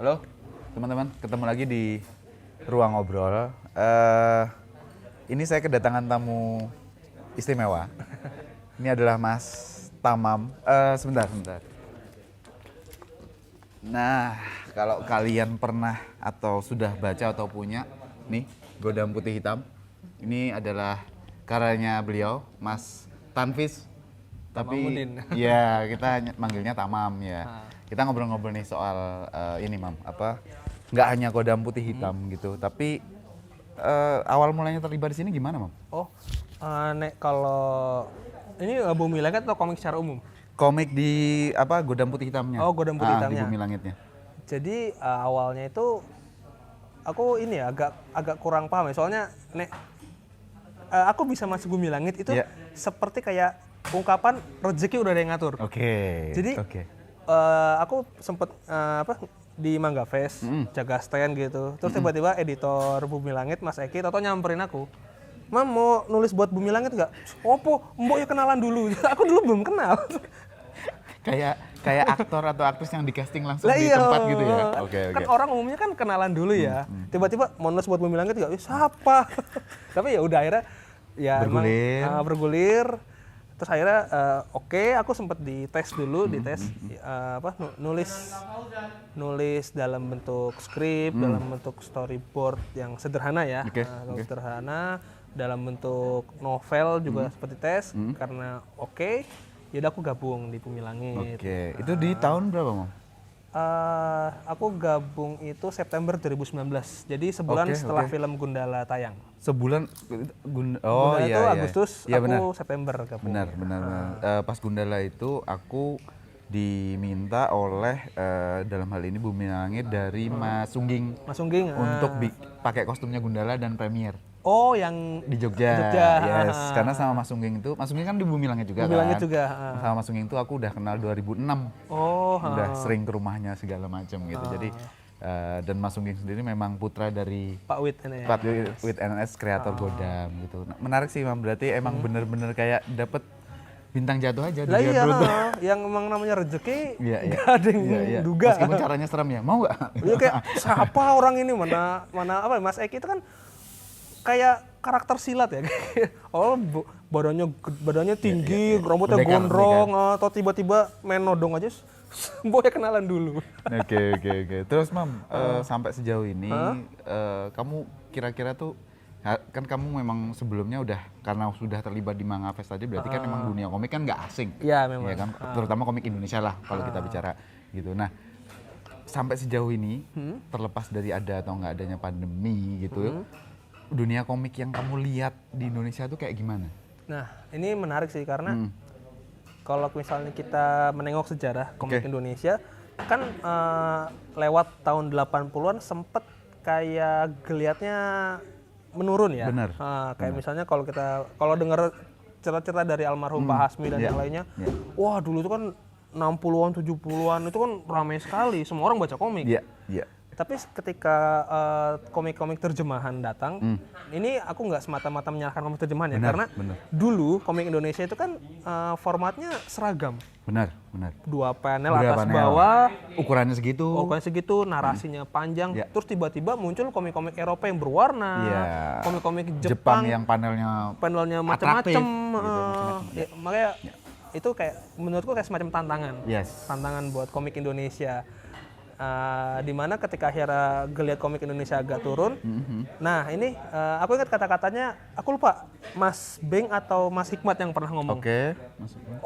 Halo teman-teman, ketemu lagi di Ruang Ngobrol. Ini saya kedatangan tamu istimewa. Ini adalah Mas Tamam. Sebentar. Nah, kalau kalian pernah atau sudah baca atau punya, nih Godam Putih Hitam. Ini adalah karyanya beliau, Mas Tanfis. Tapi ya kita manggilnya Tamam ya. Kita ngobrol-ngobrol nih soal ini Mam, nggak hanya Godam Putih Hitam gitu, tapi awal mulanya terlibat di sini gimana Mam? Nek kalau ini Bumi Langit atau komik secara umum? Komik di Godam Putih Hitamnya. Oh, Godam Putih Hitamnya. Di Bumi Langitnya. Jadi awalnya itu aku ini ya agak kurang paham ya, soalnya nek aku bisa masuk Bumi Langit itu seperti kayak ungkapan rezeki udah ada yang ngatur. Jadi aku sempet di Mangga Fest, jaga stand gitu. Terus tiba-tiba editor Bumi Langit, Mas Eki, tau nyamperin aku. Mam, mau nulis buat Bumi Langit nggak? Opo, mbok ya kenalan dulu. Aku dulu belum kenal. Kayak aktor atau aktris yang di casting langsung di tempat gitu ya. Kan orang umumnya kan kenalan dulu ya. Tiba-tiba mau nulis buat Bumi Langit nggak? Siapa? Tapi ya udah akhirnya ya bergulir. Terus akhirnya aku sempat dites dulu, nulis dalam bentuk skrip, dalam bentuk storyboard yang sederhana ya, sederhana, dalam bentuk novel juga seperti tes, karena yaudah aku gabung di Bumi Langit. Itu di tahun berapa Mam? Aku gabung itu September 2019, jadi sebulan setelah film Gundala tayang. Sebulan Gundala itu Agustus, aku September gabung. Benar. Pas Gundala itu aku diminta oleh dalam hal ini Bumi Langit dari Mas Sungging untuk pakai kostumnya Gundala dan premier. Oh, yang di Jogja. Yes, karena sama Mas Sungging kan di Bumi Langit juga. Sama Mas Sungging itu aku udah kenal 2006. Udah sering ke rumahnya segala macam gitu. Jadi dan Mas Sungging sendiri memang putra dari Pak Wit NS kreator Godam gitu. Nah, menarik sih Mam, berarti emang bener-bener kayak dapet bintang jatuh aja di yang emang namanya rezeki, nggak ada yang duga. Meskipun caranya serem ya, mau nggak? Iya, kayak siapa orang ini, mana Mas Eki itu kan kayak karakter silat ya. Badannya tinggi, rambutnya gondrong, atau tiba-tiba main nodong aja. Boleh kenalan dulu. Oke. Terus Mam, sampai sejauh ini kamu kira-kira tuh kan kamu memang sebelumnya karena sudah terlibat di Manga Fest tadi, berarti kan memang dunia komik kan nggak asing. Iya memang. Ya kan? Terutama komik Indonesia lah kalau kita bicara gitu. Nah, sampai sejauh ini terlepas dari ada atau nggak adanya pandemi gitu, dunia komik yang kamu lihat di Indonesia tuh kayak gimana? Nah, ini menarik sih karena kalau misalnya kita menengok sejarah komik Indonesia, kan lewat tahun 80-an sempet kayak geliatnya menurun ya. Benar. Kayak misalnya kalau dengar cerita-cerita dari almarhum Pak Hasmi dan yang lainnya, wah dulu itu kan 60-an, 70-an itu kan ramai sekali, semua orang baca komik. Iya. Tapi ketika komik-komik terjemahan datang, ini aku nggak semata-mata menyalahkan komik terjemahan ya, karena dulu komik Indonesia itu kan formatnya seragam. Benar. 2 panel atas bawah, ukurannya segitu, narasinya panjang. Terus tiba-tiba muncul komik-komik Eropa yang berwarna, komik-komik Jepang yang panelnya macam-macam. Makanya itu kayak menurutku kayak semacam tantangan buat komik Indonesia. Dimana ketika akhirnya geliat komik Indonesia agak turun, nah ini aku ingat kata-katanya, aku lupa Mas Beng atau Mas Hikmat yang pernah ngomong.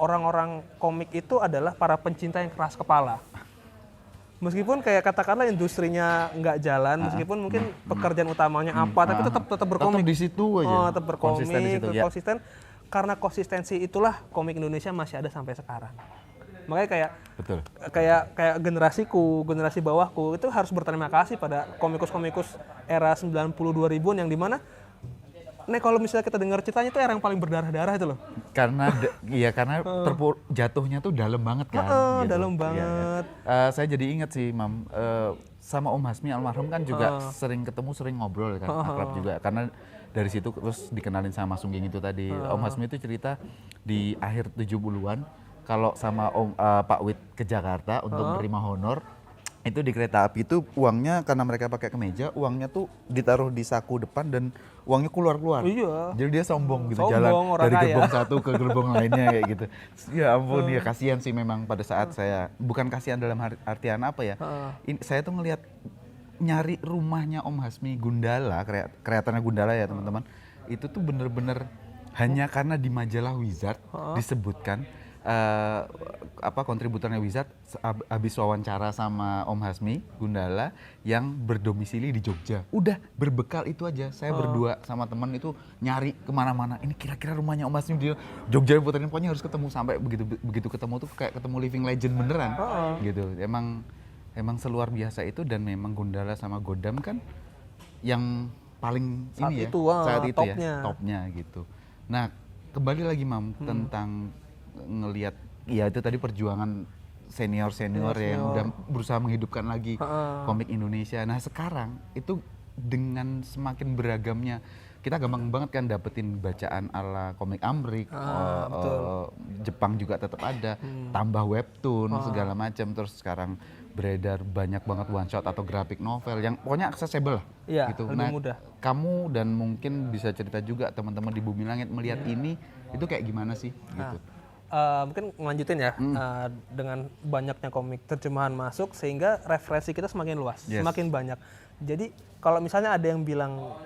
Orang-orang komik itu adalah para pencinta yang keras kepala. Meskipun kayak katakanlah industrinya nggak jalan, meskipun mungkin pekerjaan utamanya tapi tetap berkomik. Tetap di situ aja. Tetap berkomik, konsisten. Karena konsistensi itulah komik Indonesia masih ada sampai sekarang. Makanya kayak generasi bawahku itu harus berterima kasih pada komikus-komikus era 90 2000-an yang dimana kalau misalnya kita dengar ceritanya itu era yang paling berdarah-darah itu loh. Karena jatuhnya tuh dalam banget kan. Dalam banget. Saya jadi ingat sih Mam, sama Om Hasmi almarhum kan juga sering ketemu, sering ngobrol kan, akrab juga. Karena dari situ terus dikenalin sama Sungging itu tadi. Om Hasmi itu cerita di akhir 70-an kalau sama Pak Wit ke Jakarta untuk menerima honor, Itu di kereta api itu uangnya karena mereka pakai kemeja, uangnya tuh ditaruh di saku depan dan uangnya keluar-keluar. Iya. Jadi dia sombong gitu, Sombong, jalan orang dari kaya. gerbong satu ke gerbong lainnya kayak gitu. Ya ampun, ya kasihan sih memang pada saat saya, bukan kasihan dalam artian apa ya. Saya tuh ngelihat nyari rumahnya Om Hasmi Gundala, kreatornya Gundala ya teman-teman. Itu tuh bener-bener hanya karena di majalah Wizard disebutkan kontributornya Wizard habis wawancara sama Om Hasmi Gundala yang berdomisili di Jogja. Udah berbekal itu aja, saya berdua sama teman itu nyari kemana-mana. Ini kira-kira rumahnya Om Hasmi di Jogja, puterin pokoknya harus ketemu, sampai begitu ketemu tuh kayak ketemu living legend beneran gitu. Emang seluar biasa itu, dan memang Gundala sama Godam kan yang paling saat ini itu, ya saat itu topnya. ya topnya gitu. Nah kembali lagi Mam tentang ngelihat ya itu tadi perjuangan senior ya, yang udah berusaha menghidupkan lagi komik Indonesia. Nah sekarang itu dengan semakin beragamnya, kita gampang banget kan dapetin bacaan ala komik Amrik, Jepang juga tetap ada, tambah webtoon segala macam, terus sekarang beredar banyak banget one shot atau graphic novel yang pokoknya accessible lah gitu. Lebih mudah. Kamu dan mungkin bisa cerita juga teman-teman di Bumi Langit melihat ini itu kayak gimana sih gitu. Mungkin ngelanjutin ya, dengan banyaknya komik terjemahan masuk sehingga referensi kita semakin luas, semakin banyak. Jadi kalau misalnya ada yang bilang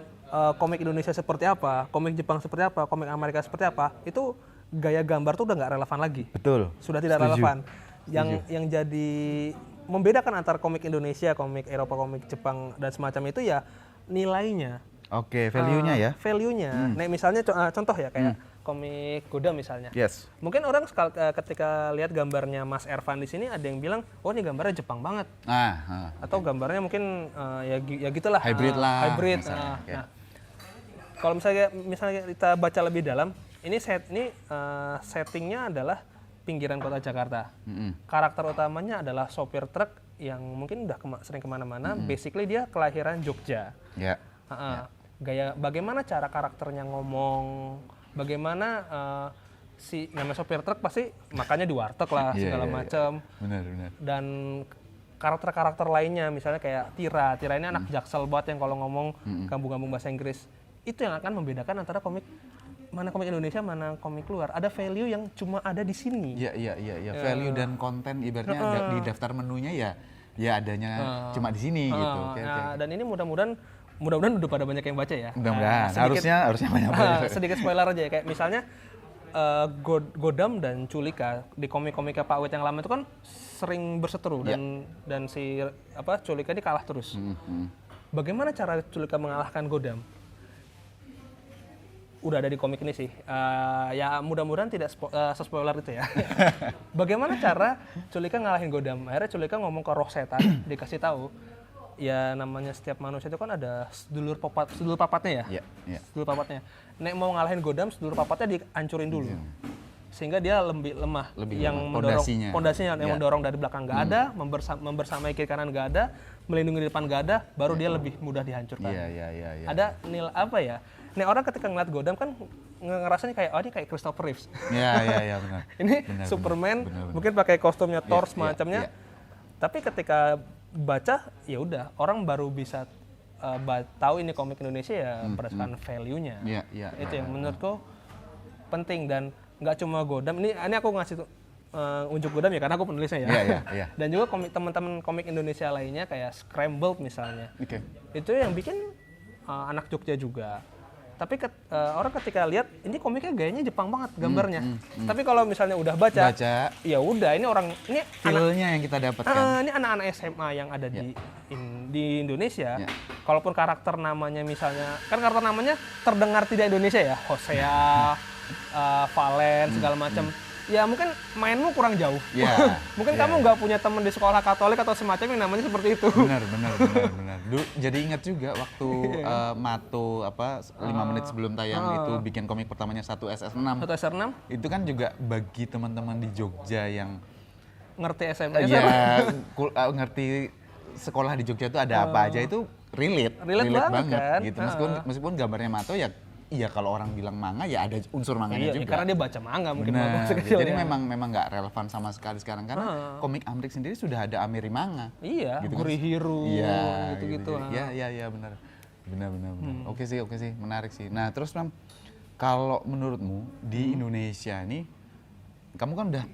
komik Indonesia seperti apa, komik Jepang seperti apa, komik Amerika seperti apa, itu gaya gambar tuh udah nggak relevan lagi. Betul. Sudah tidak relevan. Yang jadi membedakan antara komik Indonesia, komik Eropa, komik Jepang dan semacam itu ya nilainya. Oke, value-nya ya. Value-nya. Nah, misalnya contoh ya kayak komik Godam misalnya. Yes. Mungkin orang ketika lihat gambarnya Mas Ervan di sini ada yang bilang, "Oh, ini gambarnya Jepang banget." Atau gambarnya mungkin ya gitulah. Hybrid lah. Hybrid. Nah, kalau misalnya kita baca lebih dalam, ini settingnya adalah pinggiran kota Jakarta. Karakter utamanya adalah sopir truk yang mungkin udah sering kemana-mana. Basically dia kelahiran Jogja. Gaya bagaimana cara karakternya ngomong, bagaimana si namanya sopir truk pasti makannya di warteg lah segala macam. Benar. Dan karakter-karakter lainnya misalnya kayak Tira ini anak jaksel banget yang kalau ngomong gambung-gambung bahasa Inggris. Itu yang akan membedakan antara mana komik Indonesia, mana komik luar. Ada value yang cuma ada di sini. Iya. Value dan konten ibaratnya di daftar menunya ya adanya cuma di sini gitu. Dan ini mudah-mudahan udah pada banyak yang baca ya. Mudah-mudahan. Harusnya banyak baca. Sedikit spoiler aja ya, kayak misalnya Godam dan Culika di komik-komiknya Pak Wit yang lama itu kan sering berseteru dan si Culika ini kalah terus. Bagaimana cara Culika mengalahkan Godam? Udah ada di komik ini sih. Ya mudah-mudahan tidak spoiler itu ya. Bagaimana cara Culika ngalahin Godam? Akhirnya Culika ngomong ke roh setan, dikasih tahu. Ya namanya setiap manusia itu kan ada sedulur papatnya ya. Sedulur papatnya. Nek mau ngalahin Godam, sedulur papatnya dihancurin dulu. Sehingga dia lebih lemah. Yang mendorong pondasinya yang mendorong dari belakang nggak ada, membersamai kiri kanan nggak ada, melindungi di depan nggak ada, baru dia lebih mudah dihancurkan. Ada nilai apa ya? Nih orang ketika ngeliat Godam kan ngerasanya kayak ini kayak Christopher Reeves. Iya benar. Ini Superman mungkin pakai kostumnya Thor semacamnya. Tapi ketika baca ya udah orang baru bisa tahu ini komik Indonesia ya berdasarkan value-nya. Itu yang menurutku penting, dan nggak cuma Godam. Ini aku ngasih unjuk Godam ya karena aku penulisnya ya. Dan juga teman-teman komik Indonesia lainnya kayak Scrambled misalnya. Itu yang bikin anak Jogja juga. Tapi orang ketika lihat ini komiknya gayanya Jepang banget gambarnya. Tapi kalau misalnya udah baca, ya udah ini feel-nya yang kita dapatkan. Ini anak-anak SMA yang ada di Indonesia. Kalaupun karakter namanya misalnya, kan karakter namanya terdengar tidak Indonesia ya, Hosea, Valen segala macam. Ya mungkin mainmu kurang jauh. Mungkin kamu nggak punya teman di sekolah Katolik atau semacam yang namanya seperti itu. Benar. Dulu jadi ingat juga waktu Mato 5 menit sebelum tayang itu bikin komik pertamanya 1SR6. Itu kan juga bagi teman-teman di Jogja yang ngerti SMS. Ngerti sekolah di Jogja itu ada apa aja, itu relate banget kan? gitu. Meskipun gambarnya Mato ya ya kalau orang bilang manga ya ada unsur manganya juga. Karena dia baca manga mungkin. Jadi memang nggak relevan sama sekali sekarang karena komik Amrik sendiri sudah ada Amiri manga. Iya, gitu Guri Hero gitu-gitu. Iya benar. Oke sih, menarik sih. Nah, terus Mam, kalau menurutmu di Indonesia nih, kamu kan udah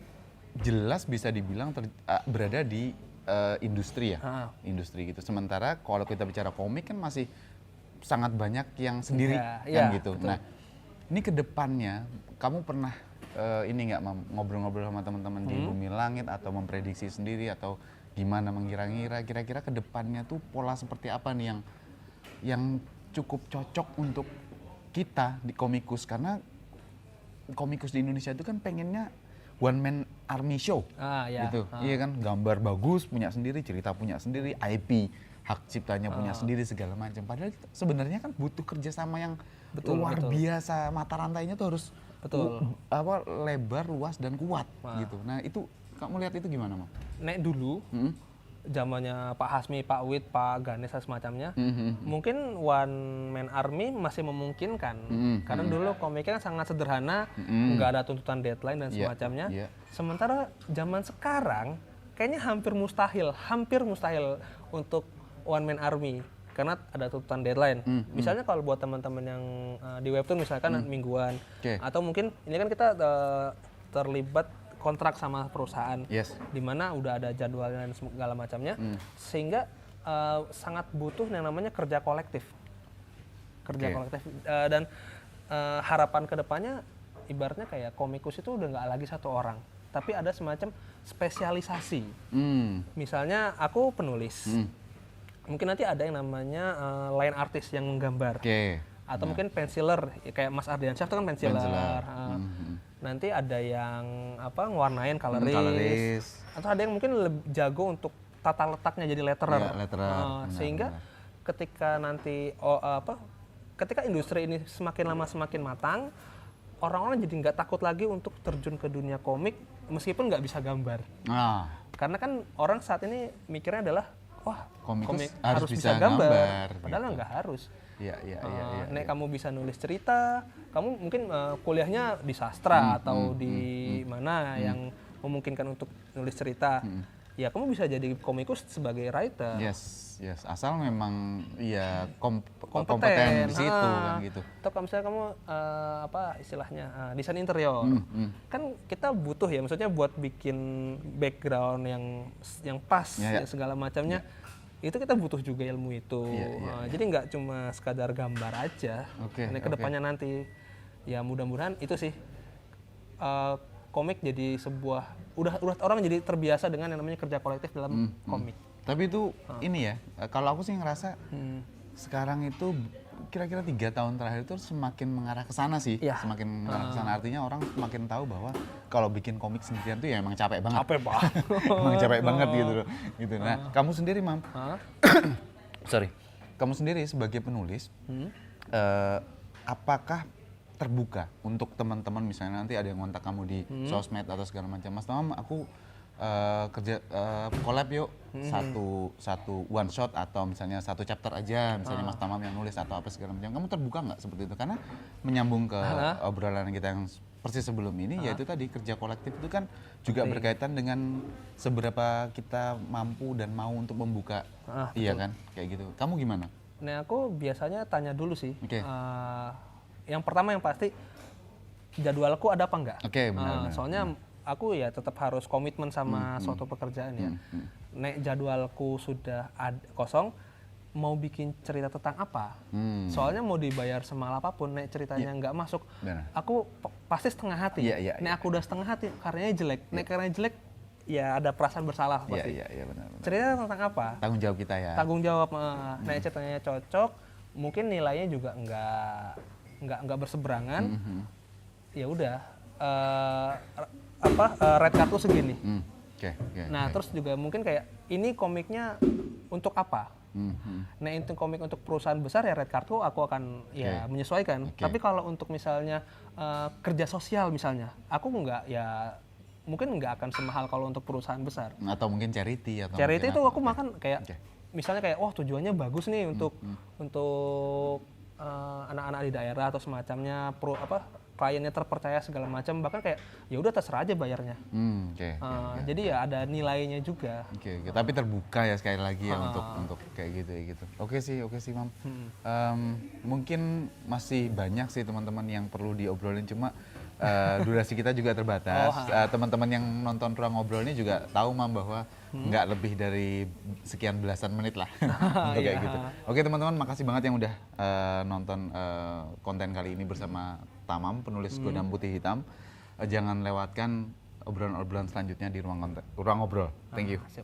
jelas bisa dibilang berada di industri ya, industri gitu. Sementara kalau kita bicara komik kan masih sangat banyak yang sendiri kan gitu. Betul. Nah, ini kedepannya kamu pernah ini nggak ngobrol-ngobrol sama teman-teman di Bumi Langit atau memprediksi sendiri atau gimana mengira-ngira kira-kira kedepannya tuh pola seperti apa nih yang cukup cocok untuk kita di komikus, karena komikus di Indonesia itu kan pengennya one man army show gitu. Iya kan, gambar bagus punya sendiri, cerita punya sendiri, IP hak ciptanya punya sendiri segala macam. Padahal sebenarnya kan butuh kerjasama yang luar biasa, mata rantainya tuh harus lebar, luas dan kuat gitu. Nah itu kamu lihat itu gimana, Mam? Nek dulu zamannya Pak Hasmi, Pak Wit, Pak Ganes dan semacamnya, mungkin one man army masih memungkinkan karena dulu komiknya sangat sederhana, nggak ada tuntutan deadline dan semacamnya. Sementara zaman sekarang kayaknya hampir mustahil untuk one man army karena ada tuntutan deadline. Misalnya kalau buat teman-teman yang di webtoon misalkan mingguan, atau mungkin ini kan kita terlibat kontrak sama perusahaan, di mana udah ada jadwal dan segala macamnya, sehingga sangat butuh yang namanya kerja kolektif, dan harapan kedepannya ibaratnya kayak komikus itu udah nggak lagi satu orang, tapi ada semacam spesialisasi. Misalnya aku penulis, mungkin nanti ada yang namanya line artist yang menggambar, atau mungkin penciler kayak Mas Ardiansyah itu kan penciler. Nanti ada yang ngewarnain coloris. Atau ada yang mungkin lebih jago untuk tata letaknya jadi letterer. Sehingga ketika nanti ketika industri ini semakin lama semakin matang, orang-orang jadi nggak takut lagi untuk terjun ke dunia komik meskipun nggak bisa gambar. Karena kan orang saat ini mikirnya adalah komik harus bisa gambar. Padahal nggak harus. Nek kamu bisa nulis cerita, kamu mungkin kuliahnya di sastra atau di mana yang memungkinkan untuk nulis cerita. Ya kamu bisa jadi komikus sebagai writer. Yes. Asal memang kompeten di situ kan gitu. Atau kalau misalnya kamu istilahnya desain interior, kan kita butuh ya, maksudnya buat bikin background yang pas segala macamnya. Itu kita butuh juga ilmu itu. Jadi nggak cuma sekadar gambar aja. Nah, kedepannya nanti ya mudah-mudahan itu sih komik jadi sebuah udah orang jadi terbiasa dengan yang namanya kerja kolektif dalam komik. Tapi itu ini ya, kalau aku sih ngerasa sekarang itu kira-kira 3 tahun terakhir itu semakin mengarah ke sana sih. Semakin mengarah ke sana, artinya orang semakin tahu bahwa kalau bikin komik sendirian tuh ya emang capek banget. Emang capek banget gitu. Nah, kamu sendiri, Mam. Kamu sendiri sebagai penulis, apakah terbuka untuk teman-teman misalnya nanti ada yang kontak kamu di sosmed atau segala macam, Mas Tamam, aku kerja collab yuk, satu one shot atau misalnya satu chapter aja, misalnya Mas Tamam yang nulis atau apa segala macam. Kamu terbuka nggak seperti itu? Karena menyambung ke obrolan kita yang persis sebelum ini, yaitu tadi kerja kolektif itu kan juga berkaitan dengan seberapa kita mampu dan mau untuk membuka, kan, kayak gitu. Kamu gimana? Nah, aku biasanya tanya dulu sih. Yang pertama yang pasti jadwalku ada apa enggak? Benar. Soalnya aku ya tetap harus komitmen sama suatu pekerjaan ya. Nek jadwalku sudah kosong, mau bikin cerita tentang apa? Soalnya mau dibayar semahal apapun, nek ceritanya nggak masuk, aku pasti setengah hati. Nek aku udah setengah hati, karyanya jelek. Nek karyanya jelek, ya ada perasaan bersalah pasti. Benar. Cerita tentang apa? Tanggung jawab kita ya. Tanggung jawab. Nek ceritanya cocok, mungkin nilainya juga nggak berseberangan. Ya udah. Red card tuh segini. Nah, terus juga mungkin kayak ini komiknya untuk apa? Nah, itu komik untuk perusahaan besar ya red card tuh aku akan menyesuaikan. Tapi kalau untuk misalnya kerja sosial misalnya, aku mungkin nggak akan semahal kalau untuk perusahaan besar. Atau mungkin charity atau charity itu aku makan kayak misalnya kayak tujuannya bagus nih untuk anak-anak di daerah atau semacamnya kliennya terpercaya segala macam, bahkan kayak ya udah terserah aja bayarnya. Jadi ya ada nilainya juga. Tapi terbuka ya sekali lagi ya untuk kayak gitu. Oke sih Mam. Mungkin masih banyak sih teman-teman yang perlu diobrolin, cuma durasi kita juga terbatas. Teman-teman yang nonton Ruang Ngobrol ini juga tahu Mam bahwa nggak lebih dari sekian belasan menit lah untuk kayak gitu. Oke teman-teman, makasih banget yang udah nonton konten kali ini bersama Tamam, penulis Godam Putih Hitam. Jangan lewatkan obrolan-obrolan selanjutnya di Ruang Ngobrol. Thank you. Siap.